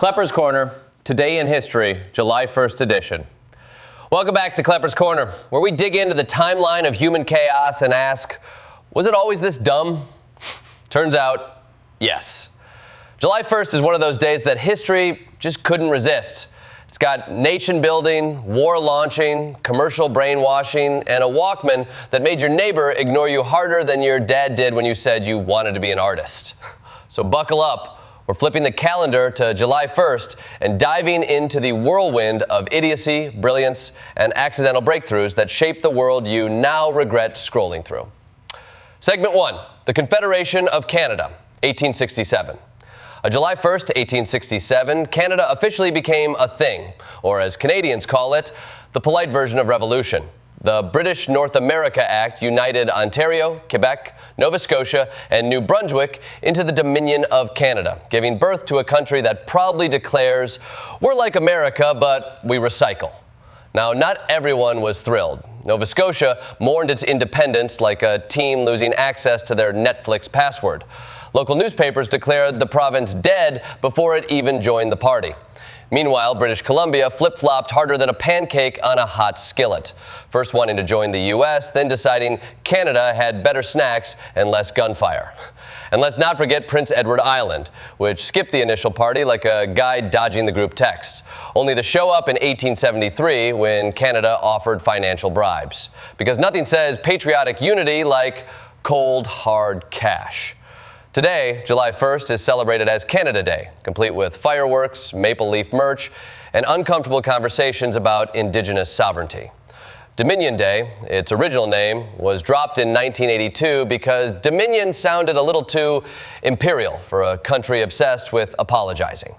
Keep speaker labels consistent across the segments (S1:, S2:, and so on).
S1: Klepper's Corner, Today in History, July 1st edition. Welcome back to Klepper's Corner, where we dig into the timeline of human chaos and ask, was it always this dumb? Turns out, yes. July 1st is one of those days that history just couldn't resist. It's got nation building, war launching, commercial brainwashing, and a Walkman that made your neighbor ignore you harder than your dad did when you said you wanted to be an artist. So buckle up. We're flipping the calendar to July 1st and diving into the whirlwind of idiocy, brilliance, and accidental breakthroughs that shaped the world you now regret scrolling through. Segment 1, the Confederation of Canada, 1867. July 1st, 1867, Canada officially became a thing, or as Canadians call it, the polite version of revolution. The British North America Act united Ontario, Quebec, Nova Scotia, and New Brunswick into the Dominion of Canada, giving birth to a country that proudly declares, "We're like America, but we recycle." Now, not everyone was thrilled. Nova Scotia mourned its independence like a teen losing access to their Netflix password. Local newspapers declared the province dead before it even joined the party. Meanwhile, British Columbia flip-flopped harder than a pancake on a hot skillet, first wanting to join the U.S., then deciding Canada had better snacks and less gunfire. And let's not forget Prince Edward Island, which skipped the initial party like a guy dodging the group text, only to show up in 1873 when Canada offered financial bribes. Because nothing says patriotic unity like cold, hard cash. Today, July 1st, is celebrated as Canada Day, complete with fireworks, maple leaf merch, and uncomfortable conversations about Indigenous sovereignty. Dominion Day, its original name, was dropped in 1982 because Dominion sounded a little too imperial for a country obsessed with apologizing.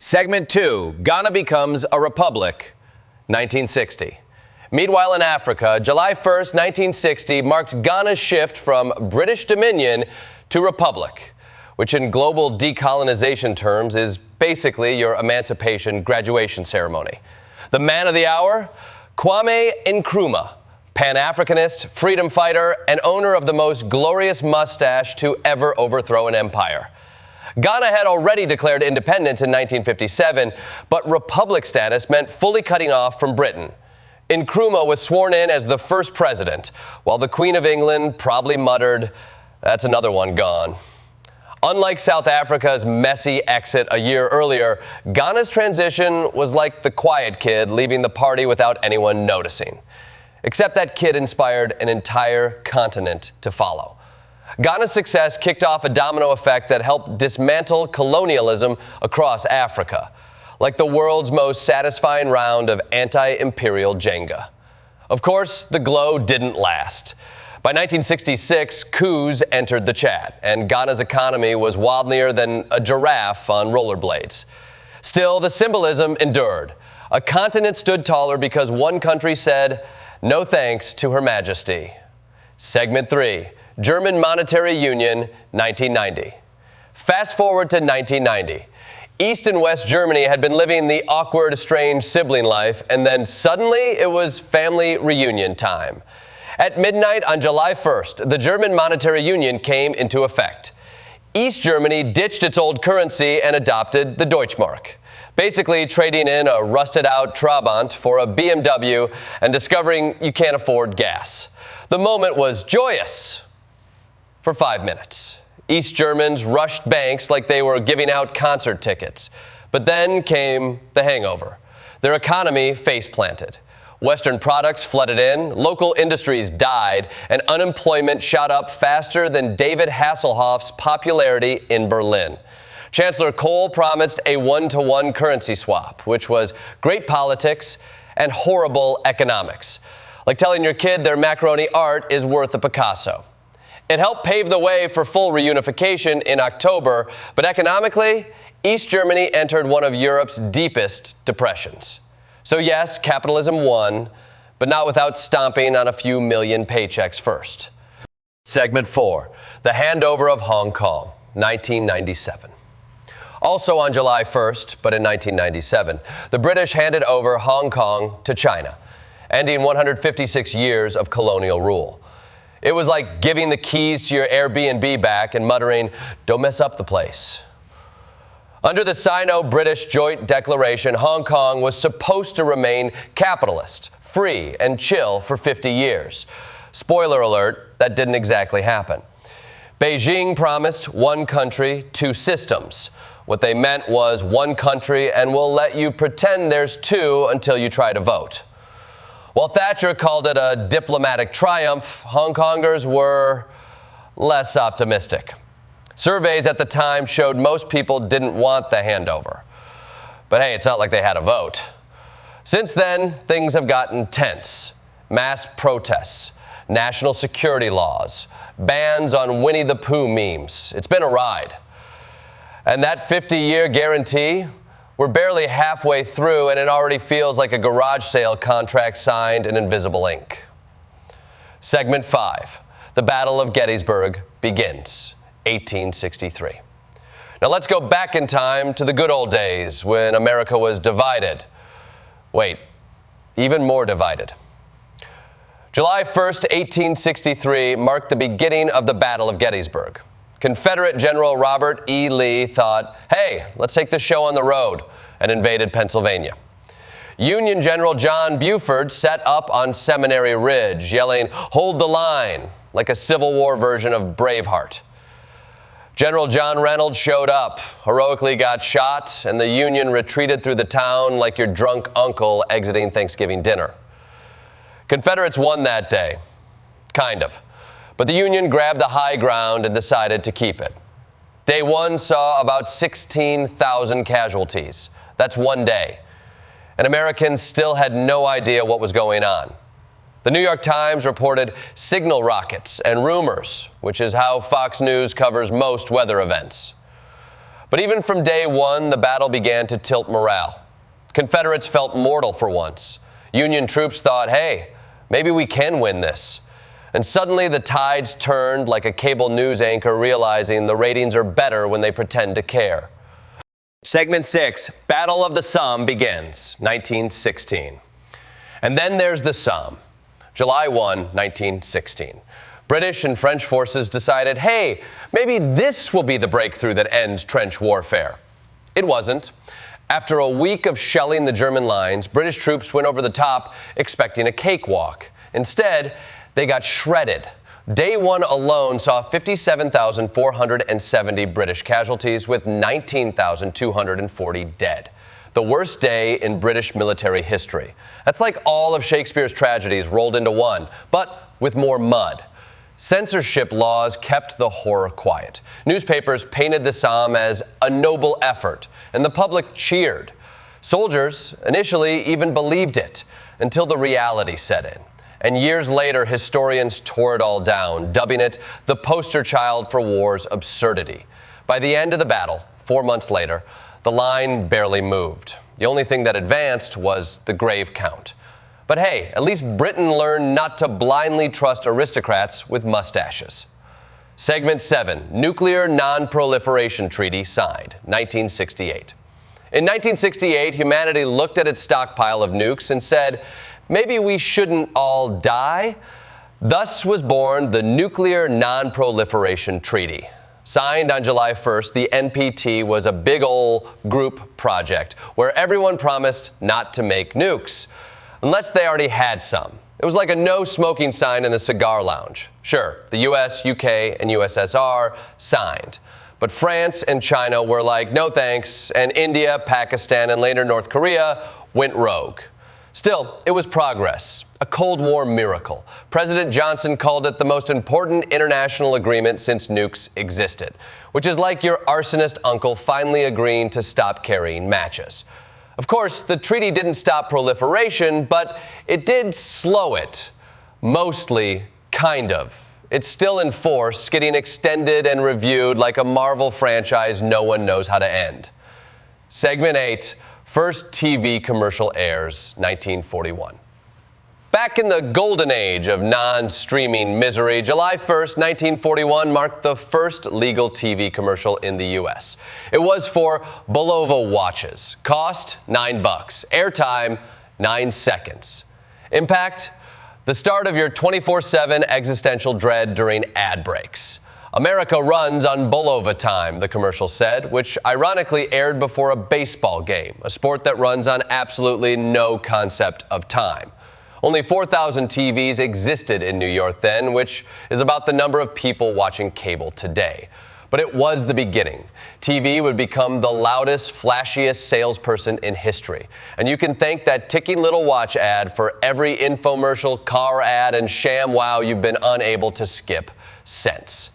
S1: Segment 2, Ghana becomes a republic, 1960. Meanwhile, in Africa, July 1st, 1960 marked Ghana's shift from British Dominion to republic, which in global decolonization terms is basically your emancipation graduation ceremony. The man of the hour, Kwame Nkrumah, Pan-Africanist, freedom fighter, and owner of the most glorious mustache to ever overthrow an empire. Ghana had already declared independence in 1957, but republic status meant fully cutting off from Britain. Nkrumah was sworn in as the first president, while the Queen of England probably muttered, "That's another one gone." Unlike South Africa's messy exit a year earlier, Ghana's transition was like the quiet kid leaving the party without anyone noticing. Except that kid inspired an entire continent to follow. Ghana's success kicked off a domino effect that helped dismantle colonialism across Africa, like the world's most satisfying round of anti-imperial Jenga. Of course, the glow didn't last. By 1966, coups entered the chat, and Ghana's economy was wildlier than a giraffe on rollerblades. Still, the symbolism endured. A continent stood taller because one country said, "No thanks to Her Majesty." Segment 3, German Monetary Union, 1990. Fast forward to 1990. East and West Germany had been living the awkward, estranged sibling life, and then suddenly it was family reunion time. At midnight on July 1st, the German Monetary Union came into effect. East Germany ditched its old currency and adopted the Deutschmark, basically trading in a rusted-out Trabant for a BMW and discovering you can't afford gas. The moment was joyous for 5 minutes. East Germans rushed banks like they were giving out concert tickets. But then came the hangover. Their economy face-planted. Western products flooded in, local industries died, and unemployment shot up faster than David Hasselhoff's popularity in Berlin. Chancellor Kohl promised a one-to-one currency swap, which was great politics and horrible economics. Like telling your kid their macaroni art is worth a Picasso. It helped pave the way for full reunification in October, but economically, East Germany entered one of Europe's deepest depressions. So yes, capitalism won, but not without stomping on a few million paychecks first. Segment 4, the handover of Hong Kong, 1997. Also on July 1st, but in 1997, the British handed over Hong Kong to China, ending 156 years of colonial rule. It was like giving the keys to your Airbnb back and muttering, "Don't mess up the place." Under the Sino-British Joint Declaration, Hong Kong was supposed to remain capitalist, free, and chill for 50 years. Spoiler alert, that didn't exactly happen. Beijing promised one country, two systems. What they meant was one country, and we'll let you pretend there's two until you try to vote. While Thatcher called it a diplomatic triumph, Hong Kongers were less optimistic. Surveys at the time showed most people didn't want the handover. But hey, it's not like they had a vote. Since then, things have gotten tense. Mass protests, national security laws, bans on Winnie the Pooh memes. It's been a ride. And that 50-year guarantee, we're barely halfway through and it already feels like a garage sale contract signed in invisible ink. Segment 5, the Battle of Gettysburg begins, 1863. Now let's go back in time to the good old days when America was divided. Wait, even more divided. July 1st, 1863 marked the beginning of the Battle of Gettysburg. Confederate General Robert E. Lee thought, hey, let's take this show on the road, and invaded Pennsylvania. Union General John Buford set up on Seminary Ridge, yelling, "Hold the line," like a Civil War version of Braveheart. General John Reynolds showed up, heroically got shot, and the Union retreated through the town like your drunk uncle exiting Thanksgiving dinner. Confederates won that day. Kind of. But the Union grabbed the high ground and decided to keep it. Day one saw about 16,000 casualties. That's one day. And Americans still had no idea what was going on. The New York Times reported signal rockets and rumors, which is how Fox News covers most weather events. But even from day one, the battle began to tilt morale. Confederates felt mortal for once. Union troops thought, hey, maybe we can win this. And suddenly the tides turned like a cable news anchor realizing the ratings are better when they pretend to care. Segment 6, Battle of the Somme begins, 1916. And then there's the Somme. July 1, 1916. British and French forces decided, hey, maybe this will be the breakthrough that ends trench warfare. It wasn't. After a week of shelling the German lines, British troops went over the top expecting a cakewalk. Instead, they got shredded. Day one alone saw 57,470 British casualties with 19,240 dead. The worst day in British military history. That's like all of Shakespeare's tragedies rolled into one, but with more mud. Censorship laws kept the horror quiet. Newspapers painted the Somme as a noble effort, and the public cheered. Soldiers initially even believed it, until the reality set in. And years later, historians tore it all down, dubbing it the poster child for war's absurdity. By the end of the battle, 4 months later, the line barely moved. The only thing that advanced was the grave count. But hey, at least Britain learned not to blindly trust aristocrats with mustaches. Segment 7, Nuclear Non-Proliferation Treaty signed, 1968. In 1968, humanity looked at its stockpile of nukes and said, maybe we shouldn't all die. Thus was born the Nuclear Non-Proliferation Treaty. Signed on July 1st, the NPT was a big ol' group project where everyone promised not to make nukes, unless they already had some. It was like a no smoking sign in the cigar lounge. Sure, the US, UK, and USSR signed. But France and China were like, no thanks, and India, Pakistan, and later North Korea went rogue. Still, it was progress, a Cold War miracle. President Johnson called it the most important international agreement since nukes existed, which is like your arsonist uncle finally agreeing to stop carrying matches. Of course, the treaty didn't stop proliferation, but it did slow it. Mostly, kind of. It's still in force, getting extended and reviewed like a Marvel franchise no one knows how to end. Segment 8, first TV commercial airs, 1941. Back in the golden age of non-streaming misery, July 1st, 1941 marked the first legal TV commercial in the U.S. It was for Bulova watches. Cost, $9. Airtime, 9 seconds. Impact, the start of your 24/7 existential dread during ad breaks. "America runs on Bulova time," the commercial said, which ironically aired before a baseball game, a sport that runs on absolutely no concept of time. Only 4,000 TVs existed in New York then, which is about the number of people watching cable today. But it was the beginning. TV would become the loudest, flashiest salesperson in history. And you can thank that ticking little watch ad for every infomercial, car ad, and sham wow you've been unable to skip since.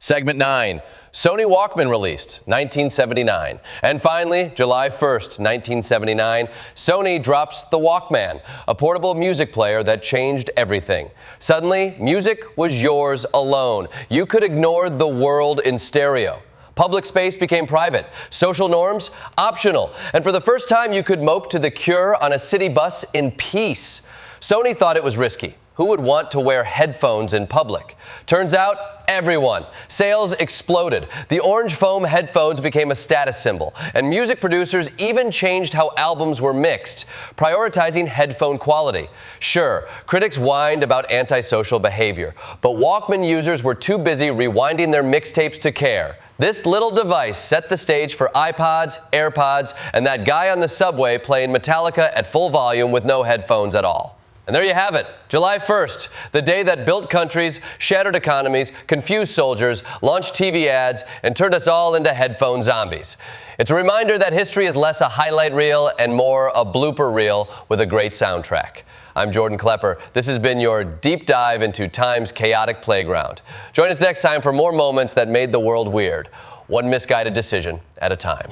S1: Segment 9. Sony Walkman released, 1979. And finally, July 1st, 1979, Sony drops the Walkman, a portable music player that changed everything. Suddenly, music was yours alone. You could ignore the world in stereo. Public space became private, social norms optional, and for the first time you could mope to The Cure on a city bus in peace. Sony thought it was risky. Who would want to wear headphones in public? Turns out, everyone. Sales exploded. The orange foam headphones became a status symbol, and music producers even changed how albums were mixed, prioritizing headphone quality. Sure, critics whined about antisocial behavior, but Walkman users were too busy rewinding their mixtapes to care. This little device set the stage for iPods, AirPods, and that guy on the subway playing Metallica at full volume with no headphones at all. And there you have it, July 1st, the day that built countries, shattered economies, confused soldiers, launched TV ads, and turned us all into headphone zombies. It's a reminder that history is less a highlight reel and more a blooper reel with a great soundtrack. I'm Jordan Klepper. This has been your deep dive into time's chaotic playground. Join us next time for more moments that made the world weird, one misguided decision at a time.